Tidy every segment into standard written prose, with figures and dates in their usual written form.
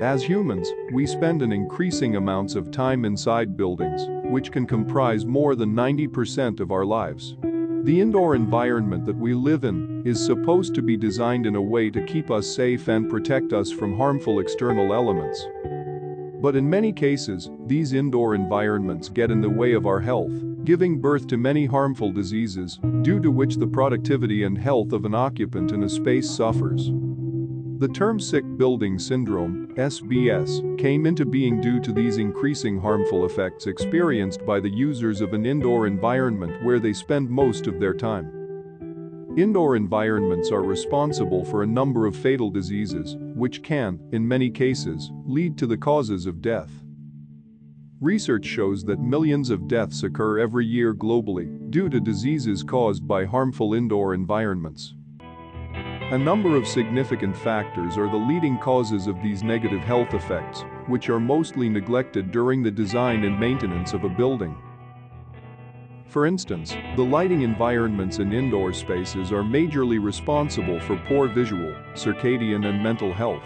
As humans, we spend an increasing amounts of time inside buildings, which can comprise more than 90% of our lives. The indoor environment that we live in is supposed to be designed in a way to keep us safe and protect us from harmful external elements. But in many cases, these indoor environments get in the way of our health, giving birth to many harmful diseases, due to which the productivity and health of an occupant in a space suffers. The term sick building syndrome, SBS, came into being due to these increasing harmful effects experienced by the users of an indoor environment where they spend most of their time. Indoor environments are responsible for a number of fatal diseases, which can, in many cases, lead to the causes of death. Research shows that millions of deaths occur every year globally due to diseases caused by harmful indoor environments. A number of significant factors are the leading causes of these negative health effects, which are mostly neglected during the design and maintenance of a building. For instance, the lighting environments in indoor spaces are majorly responsible for poor visual, circadian and mental health.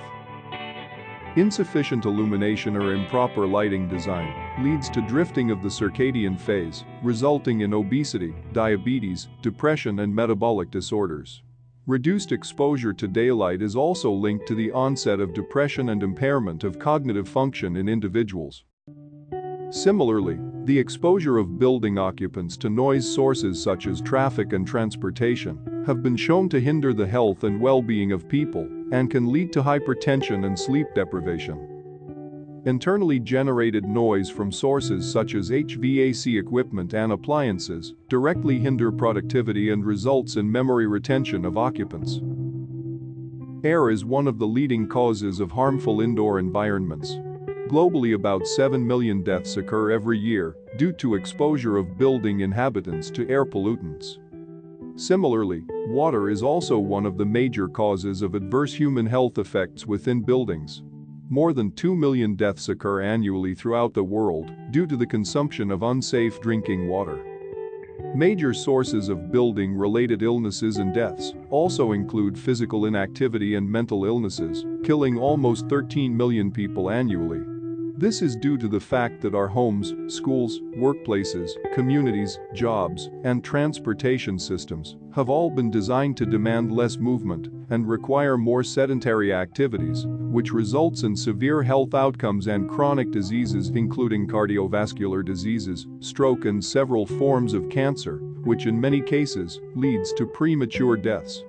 Insufficient illumination or improper lighting design leads to drifting of the circadian phase, resulting in obesity, diabetes, depression and metabolic disorders. Reduced exposure to daylight is also linked to the onset of depression and impairment of cognitive function in individuals. Similarly, the exposure of building occupants to noise sources such as traffic and transportation have been shown to hinder the health and well-being of people and can lead to hypertension and sleep deprivation. Internally generated noise from sources such as HVAC equipment and appliances directly hinder productivity and results in memory retention of occupants. Air is one of the leading causes of harmful indoor environments. Globally, about 7 million deaths occur every year due to exposure of building inhabitants to air pollutants. Similarly, water is also one of the major causes of adverse human health effects within buildings. More than 2 million deaths occur annually throughout the world due to the consumption of unsafe drinking water. Major sources of building-related illnesses and deaths also include physical inactivity and mental illnesses, killing almost 13 million people annually. This is due to the fact that our homes, schools, workplaces, communities, jobs, and transportation systems have all been designed to demand less movement and require more sedentary activities, which results in severe health outcomes and chronic diseases including cardiovascular diseases, stroke and several forms of cancer, which in many cases leads to premature deaths.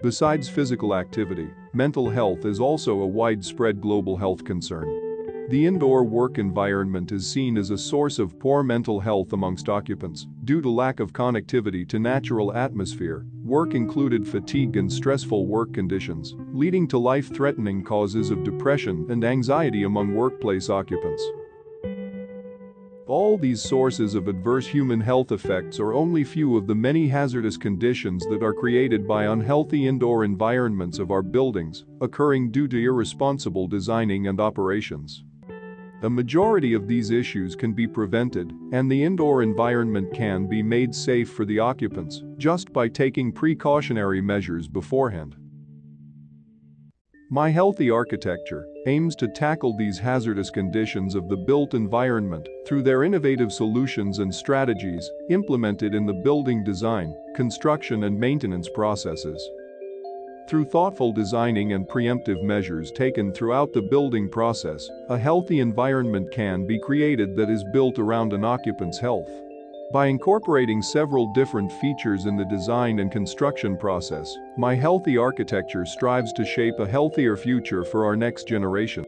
Besides physical activity, mental health is also a widespread global health concern. The indoor work environment is seen as a source of poor mental health amongst occupants due to lack of connectivity to natural atmosphere, work-included fatigue and stressful work conditions, leading to life-threatening causes of depression and anxiety among workplace occupants. All these sources of adverse human health effects are only few of the many hazardous conditions that are created by unhealthy indoor environments of our buildings, occurring due to irresponsible designing and operations. A majority of these issues can be prevented, and the indoor environment can be made safe for the occupants just by taking precautionary measures beforehand. My Healthy Architecture aims to tackle these hazardous conditions of the built environment through their innovative solutions and strategies implemented in the building design, construction and maintenance processes. Through thoughtful designing and preemptive measures taken throughout the building process, a healthy environment can be created that is built around an occupant's health. By incorporating several different features in the design and construction process, My Healthy Architecture strives to shape a healthier future for our next generation.